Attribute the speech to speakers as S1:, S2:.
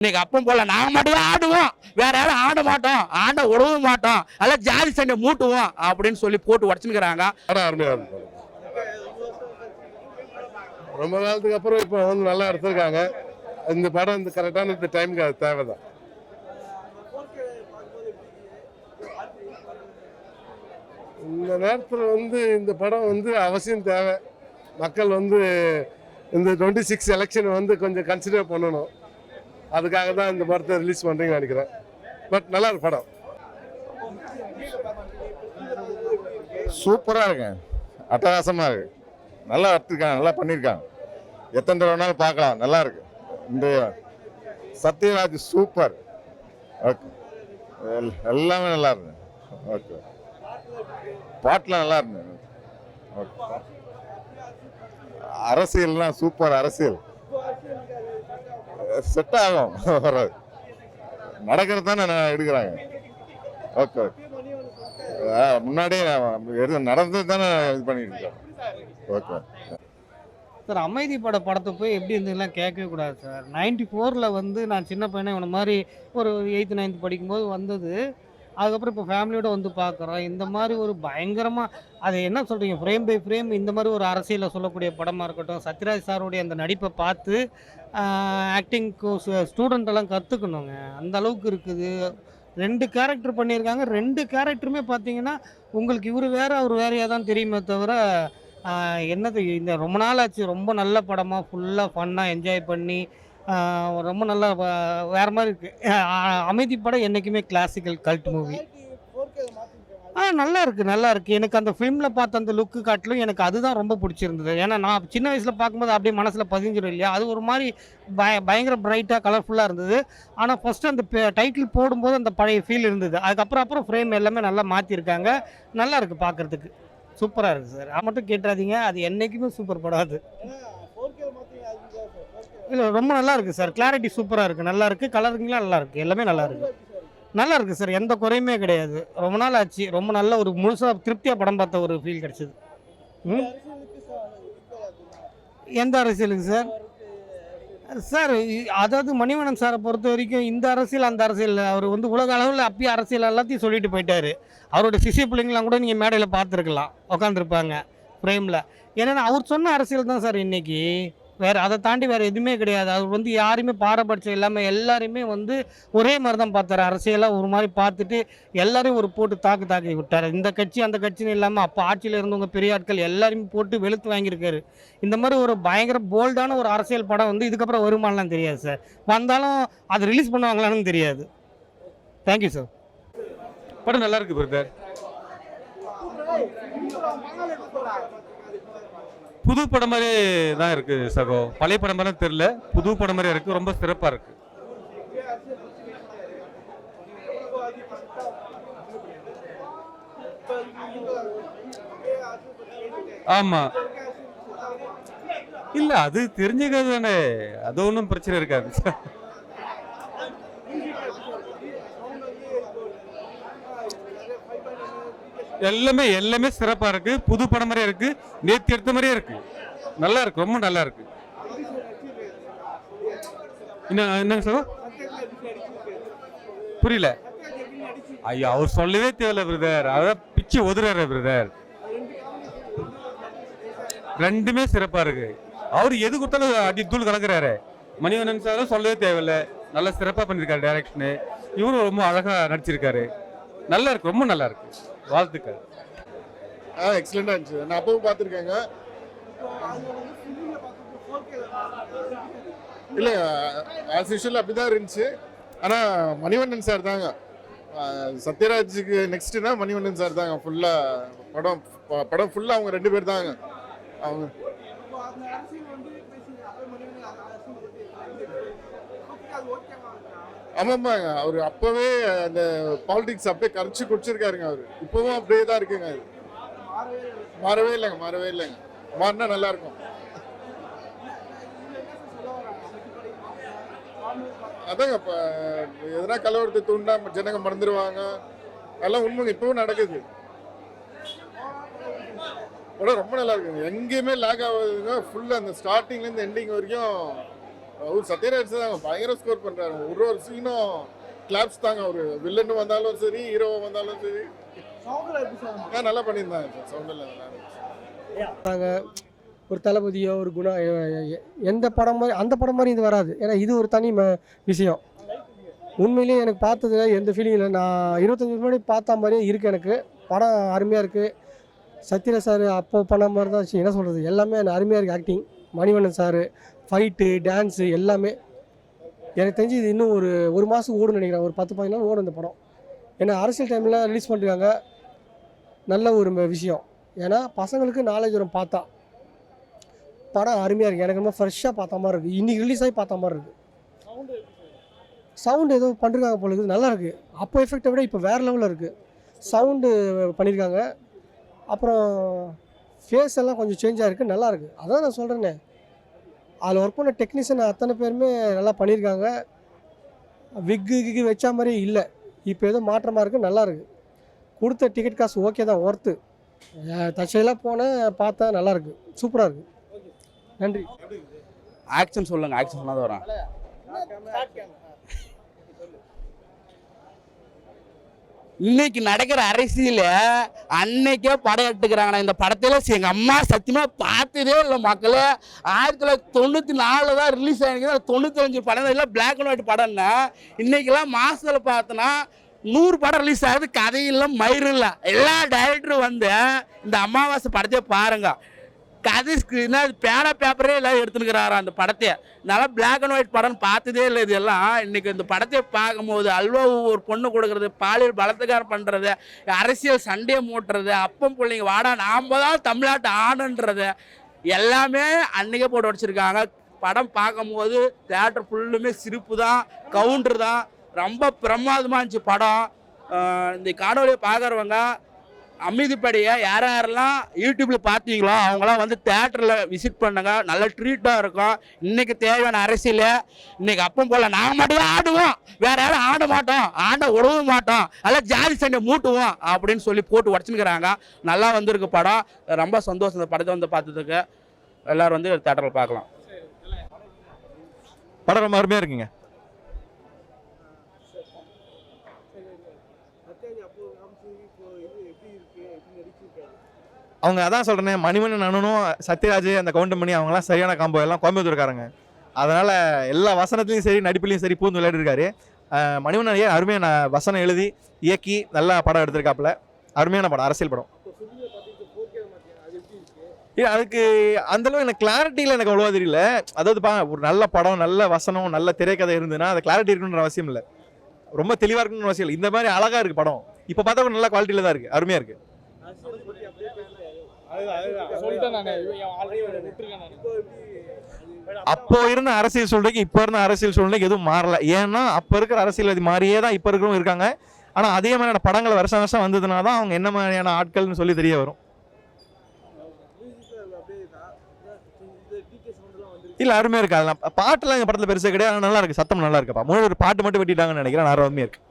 S1: இன்னைக்கு அப்பம் போல நாங்க மட்டும் ஆடுவோம், வேற யாரும் ஆட மாட்டோம், ஆட விடவும் மாட்டோம், அதெல்லாம் ஜாதி சண்டை மூட்டுவோம் அப்படின்னு சொல்லி போட்டு உடச்சுக்கிறாங்க.
S2: அருமையா இருக்கும். ரொம்ப நாளத்துக்கு அப்புறம் இப்போ வந்து நல்லா எடுத்திருக்காங்க. இந்த படம் இந்த கரெக்டான இந்த டைமுக்கு அது தேவைதான். இந்த நேரத்தில் வந்து இந்த படம் வந்து அவசியம் தேவை. மக்கள் வந்து இந்த 26 எலெக்ஷன் வந்து கொஞ்சம் கன்சிடர் பண்ணணும். அதுக்காக தான் இந்த படத்தை ரிலீஸ் பண்ணுறீங்கன்னு நினைக்கிறேன். பட் நல்லா இருக்கு படம்.
S3: சூப்பராக இருக்கு, அட்டகாசமாக இருக்கு, நல்லா எடுத்துருக்காங்க, நல்லா பண்ணியிருக்காங்க. எத்தனை தடவை வேணாலும் பார்க்கலாம், நல்லா இருக்கு. இந்த சத்யராஜ் சூப்பர். ஓகே, எல்லாமே நல்லா இருக்கு. ஓகே, பாட்டுலாம் நல்லா இருந்தது. ஓகே, அரசியல்லாம் சூப்பர். அரசியல் செட் ஆகும், வராது நடக்கிறது தானே எடுக்கிறாங்க. ஓகே, முன்னாடியே நடந்தது தானே இது பண்ணிட்டு இருக்கோம். ஓகே
S4: சார், அமைதி படத்தை போய் எப்படி இருந்ததுலாம் கேட்கவே கூடாது சார். 94ல் வந்து நான் சின்ன பையனை இவனை மாதிரி ஒரு 8th 9th படிக்கும்போது வந்தது. அதுக்கப்புறம் இப்போ ஃபேமிலியோட வந்து பார்க்குறோம். இந்த மாதிரி ஒரு பயங்கரமாக, அது என்ன சொல்கிறீங்க, ஃப்ரேம் பை ஃப்ரேம் இந்த மாதிரி ஒரு அரசியலில் சொல்லக்கூடிய படமாக இருக்கட்டும். சத்யராஜ் சாருடைய அந்த நடிப்பை பார்த்து ஆக்டிங் ஸ்டூடெண்ட் எல்லாம் கற்றுக்கணுங்க, அந்த அளவுக்கு இருக்குது. 2 கேரக்டர் பண்ணியிருக்காங்க. 2 கேரக்டருமே பார்த்தீங்கன்னா உங்களுக்கு இவர் வேறு அவர் வேறையாக தான் தெரியுமே தவிர, என்னது இந்த ரொம்ப நாள் ஆச்சு. ரொம்ப நல்ல படமாக ஃபுல்லாக ஃபன்னாக என்ஜாய் பண்ணி ரொம்ப நல்லா வேறு மாதிரி இருக்குது. அமைதி படம் என்றைக்குமே கிளாசிக்கல் கல்ட் மூவி. நல்லா இருக்குது, நல்லா இருக்குது. எனக்கு அந்த ஃபிலிமில் பார்த்த அந்த லுக்கு காட்டிலும் எனக்கு அதுதான் ரொம்ப பிடிச்சிருந்தது. ஏன்னா நான் சின்ன வயசில் பார்க்கும்போது அப்படியே மனசில் பதிஞ்சிடும் இல்லையா, அது ஒரு மாதிரி பயங்கர பிரைட்டாக கலர்ஃபுல்லாக இருந்தது. ஆனால் ஃபஸ்ட்டு அந்த டைட்டில் போடும்போது அந்த பழைய ஃபீல் இருந்தது. அதுக்கப்புறம் ஃப்ரேம் எல்லாமே நல்லா மாற்றிருக்காங்க. நல்லா இருக்குது பார்க்குறதுக்கு, சூப்பராக இருக்குது சார். அது மட்டும் கேட்டுறாதீங்க, அது என்றைக்குமே சூப்பர் படம். அது இல்லை, ரொம்ப நல்லா இருக்குது சார். கிளாரிட்டி சூப்பராக இருக்குது, நல்லா இருக்குது. கலருங்களாம் நல்லா இருக்குது, எல்லாமே நல்லா இருக்குது. நல்லா இருக்குது சார், எந்த குறையுமே கிடையாது. ரொம்ப நாள் ஆச்சு, ரொம்ப நல்ல ஒரு முழுசாக திருப்தியாக படம் பார்த்த ஒரு ஃபீல் கிடச்சிது. எந்த அரசியலுக்கு சார்? சார் அதாவது மணிவண்ணன் சாரை பொறுத்த வரைக்கும் இந்த அரசியல் அந்த அரசியல், அவர் வந்து உலக அளவில் அப்பயே அரசியல் எல்லாத்தையும் சொல்லிட்டு போயிட்டார். அவரோட சிசிய பிள்ளைங்களாம் கூட நீங்கள் மேடையில் பார்த்துருக்கலாம், உட்காந்துருப்பாங்க ஃப்ரேமில். ஏன்னா அவர் சொன்ன அரசியல் தான் சார் இன்றைக்கி. வேறு அதை தாண்டி வேறு எதுவுமே கிடையாது. அவர் வந்து யாருமே பாரபட்சம் இல்லாமல் எல்லாருமே வந்து ஒரே மாதிரி தான் பார்த்தாரு. அரசியலாக ஒரு மாதிரி பார்த்துட்டு எல்லாரையும் ஒரு போட்டு தாக்கி விட்டார். இந்த கட்சி அந்த கட்சின்னு இல்லாமல் அப்போ ஆட்சியில் இருந்தவங்க பெரிய ஆட்கள் எல்லாரையும் போட்டு வெளுத்து வாங்கியிருக்காரு. இந்த மாதிரி ஒரு பயங்கர போல்டான ஒரு அரசியல் படம் வந்து இதுக்கப்புறம் வருமானலாம் தெரியாது சார். வந்தாலும் அது ரிலீஸ் பண்ணுவாங்களான்னு தெரியாது. Thank you sir.
S5: படம் நல்லா இருக்கு பிரதர். புது படம் மாதிரி தான் இருக்கு சகோ, பழைய படம் மாதிரி தெரியல, புது படம் மாதிரி இருக்கு, ரொம்ப சிறப்பா இருக்கு. ஆமா, இல்ல அது தெரிஞ்சுக்கிறது தானே, அது ஒன்றும் பிரச்சனை இருக்காது. எல்லாமே சிறப்பா இருக்கு, புது படம் மாதிரியே இருக்கு, நேத்து எடுத்த மாதிரியே இருக்கு, நல்லா இருக்கு, ரொம்ப நல்லா இருக்கு. என்ன சார் புரியல? ஐயோ, அவர் சொல்லவே தேவையில்ல பிரதர், அதான் பிச்சு ஒதுறாரு பிரதர். ரெண்டுமே சிறப்பா இருக்கு. அவர் எது கொடுத்தாலும் அடி தூள் கலக்குறாரு. மணிவண்ணன் சாரும் சொல்லவே தேவையில்ல, நல்லா சிறப்பா பண்ணிருக்காரு. டைரக்ஷனு இவரும் ரொம்ப அழகா நடிச்சிருக்காரு. நல்லா இருக்கு, ரொம்ப நல்லா இருக்கு. வாழ்த்துக்கள்.
S2: எக்ஸலண்டா இருந்துச்சு. நான் அப்பவும் பார்த்துருக்கேங்க. இல்லை, ஆஸ் யூஷுவல் அப்படி தான் இருந்துச்சு. ஆனால் மணிவண்ணன் சார் தாங்க, சத்யராஜுக்கு நெக்ஸ்ட்னா மணிவண்ணன் சார் தாங்க. ஃபுல்லாக படம் ஃபுல்லாக அவங்க 2 பேர் தாங்க. அவங்க ஆமாம்மாங்க, அவர் அப்போவே அந்த பாலிடிக்ஸ் அப்படியே கரைச்சி குடிச்சிருக்காருங்க. அவர் இப்போவும் அப்படியே தான் இருக்குங்க. அது மாறவே இல்லைங்க. மாறினா நல்லா இருக்கும். அதாங்க, இப்போ எதனா கலவரத்தை தூண்டா ஜனங்க மறந்துடுவாங்க, அதெல்லாம் உண்மைங்க, இப்பவும் நடக்குது. படம் ரொம்ப நல்லா இருக்குங்க, எங்கேயுமே லேக் ஆகாதுங்க. ஃபுல்லாக அந்த ஸ்டார்டிங்லேருந்து எண்டிங் வரைக்கும்
S3: அவர் சத்யராஜ் தான் பயங்கர ஸ்கோர் பண்றாரு. ஒரு ஒரு சீனும் கிளாப்ஸ் தாங்க. ஒரு வில்லன் வந்தாலும் சரி, ஹீரோ வந்தாலும் சரி, நல்லா பண்ணியிருந்தாங்க. சவுண்டில் நல்லா இருந்துச்சு.
S6: ஒரு தளபதியோ ஒரு குணா எந்த படம் மாதிரி அந்த படம் மாதிரி இது வராது. ஏன்னா இது ஒரு தனி விஷயம். உண்மையிலேயே எனக்கு பார்த்ததுல எந்த ஃபீலிங் இல்லை. நான் 25 முன்னாடி பார்த்த மாதிரியே இருக்குது. எனக்கு படம் அருமையாக இருக்குது. சத்யராஜ் சார் அப்போ பண்ண மாதிரி தான் என்ன சொல்கிறது, எல்லாமே அருமையாக இருக்குது. Acting, Manivannan sir, fight, dance எல்லாமே எனக்கு தெரிஞ்சு இது இன்னும் ஒரு மாதம் ஓடுன்னு நினைக்கிறேன். ஒரு 10-15 நாள் ஓடும் இந்த படம். ஏன்னா அரசியல் டைமில் ரிலீஸ் பண்ணிருக்காங்க. நல்ல ஒரு விஷயம். ஏன்னா பசங்களுக்கு நாலேஜ் வரும். பார்த்தா படம் அருமையாக இருக்குது. எனக்கு ரொம்ப ஃப்ரெஷ்ஷாக பார்த்த மாதிரி இருக்குது. இன்றைக்கி ரிலீஸ் ஆகி பார்த்த மாதிரி இருக்குது. சவுண்டு ஏதோ பண்ணிருக்காங்க போல இருக்குது. நல்லா இருக்குது. அப்போ எஃபெக்டை விட இப்போ வேறு லெவலில் இருக்குது. சவுண்டு பண்ணியிருக்காங்க. அப்புறம் ஃபேஸ் எல்லாம் கொஞ்சம் சேஞ்சாக இருக்குது. நல்லா இருக்குது. அதான் நான் சொல்கிறேன்னே, அதில் ஒர்க் பண்ண டெக்னீஷியன் அத்தனை பேருமே நல்லா பண்ணியிருக்காங்க. விக்கு வச்சா மாதிரி இல்லை. இப்போ ஏதோ மாற்றமாக இருக்குது. நல்லா இருக்குது. கொடுத்த டிக்கெட் காசு ஓகே தான், ஒர்த்து. தச்சையெல்லாம் போனேன், பார்த்தேன், நல்லா இருக்குது. சூப்பராக இருக்குது. நன்றி.
S1: ஆக்ஷன் சொல்லுங்க, ஆக்ஷன் சொன்னா தான் வரும். இன்னைக்கு நடக்கிற அரசியல அன்னைக்கே படம் எடுத்துக்கிறாங்கண்ணா. இந்த படத்துல எங்க அம்மா சத்தியமா பார்த்ததே இல்லை மக்களே. 1994 தான் ரிலீஸ் ஆகிருக்கு. 95 படம் எல்லாம் பிளாக் அண்ட் ஒயிட் படம்னா, இன்னைக்கெல்லாம் மாசத்துல பார்த்தோன்னா 100 படம் ரிலீஸ் ஆகுது. கதையில்லை, மயிரும் இல்லை. எல்லா டைரக்டரும் வந்து இந்த அமாவாசை படத்தையே பாருங்க. கதை என்ன பேனா பேப்பரே எல்லாம் எடுத்துனுக்கிறாரா அந்த படத்தையே. நல்லா பிளாக் அண்ட் ஒயிட் படம் பார்த்ததே இல்லை. இது எல்லாம் இன்னைக்கு இந்த படத்தை பார்க்கும்போது அல்வா ஒரு பொண்ணு கொடுக்குறது, பாலியல் பலத்துக்காரம் பண்ணுறது, அரசியல் சண்டையை மூட்டுறது, அப்பம் பிள்ளைங்க வாடா நாம் தான் தமிழ்நாட்டு ஆணுன்றது எல்லாமே அன்னைக்கே போட்டு வச்சுருக்காங்க. படம் பார்க்கும்போது தேட்டர் ஃபுல்லுமே சிரிப்பு தான், கவுண்டர் தான். ரொம்ப பிரமாதமாக இருந்துச்சு படம். இந்த காணொலியை பார்க்குறவங்க அமைதிப்படியை யாரெல்லாம் யூடியூப்பில் பார்த்தீங்களோ அவங்களாம் வந்து தேட்டரில் விசிட் பண்ணுங்க. நல்ல ட்ரீட்டாக இருக்கும். இன்றைக்கி தேவையான அரசியல் இன்றைக்கி அப்பம் போல் நாங்கள் மட்டும் தான் ஆடுவோம், வேறு யாரும் ஆட மாட்டோம், ஆண்ட உடவும் மாட்டோம், அதெல்லாம் ஜாதி சண்டை மூட்டுவோம் அப்படின்னு சொல்லி போட்டு உடச்சுன்னுக்கிறாங்க. நல்லா வந்திருக்கு படம். ரொம்ப சந்தோஷம் இந்த படத்தை வந்து பார்த்ததுக்கு. எல்லோரும் வந்து தேட்டரில் பார்க்கலாம்.
S7: படம் ரொம்ப அருமையாக இருக்குங்க. அவங்க அதான் சொல்கிறேன், மணிவண்ணன் அண்ணனும் சத்யராஜ் அந்த கவுண்டமணி அவங்களாம் சரியான காம்போ. எல்லாம் கோயம்புத்தூர்காரங்க. அதனால் எல்லா வசனத்துலையும் சரி, நடிப்புலையும் சரி பூந்து விளையாடிருக்காரு. மணிவண்ணன் அருமையான வசனம் எழுதி இயக்கி நல்லா படம் எடுத்திருக்காப்புல. அருமையான படம், அரசியல் படம். அதுக்கு அந்தளவு எனக்கு கிளாரிட்டியில் எனக்கு அவ்வளோவா தெரியல. அதாவது ஒரு நல்ல படம், நல்ல வசனம், நல்ல திரைக்கதை இருந்ததுன்னா அது கிளாரிட்டி இருக்கணுன்ற அவசியம் இல்லை. ரொம்ப தெளிவாக இருக்கணும்னு அவசியம் இல்லை. இந்த மாதிரி அழகாக இருக்குது படம். இப்போ பார்த்தா கூட நல்ல குவாலிட்டியில் தான் இருக்குது. அருமையாக இருக்குது. அப்போ இருந்த அரசியல் சூழ்நிலைக்கு இப்போ இருந்த அரசியல் சூழ்நிலைக்கு எதுவும் மாறல. ஏன்னா அப்போ இருக்கிற அரசியல் அது மாதிரியே தான் இப்போ இருக்கிறவங்க இருக்காங்க. ஆனால் அதே மாதிரியான படங்கள் வருஷம் வருஷம் வந்ததுனா தான் அவங்க என்ன மாதிரியான ஆட்கள்னு சொல்லி தெரிய வரும். இல்லை அருமையாக இருக்கு. அதெல்லாம் பாட்டெல்லாம் எங்கள் படத்தில் பெருசாக கிடையாது. நல்லா இருக்குது. சத்தம் நல்லா இருக்குப்பா. ஒரு பாட்டு மட்டும் வெட்டிட்டாங்கன்னு நினைக்கிறேன். அருமையாக இருக்குது.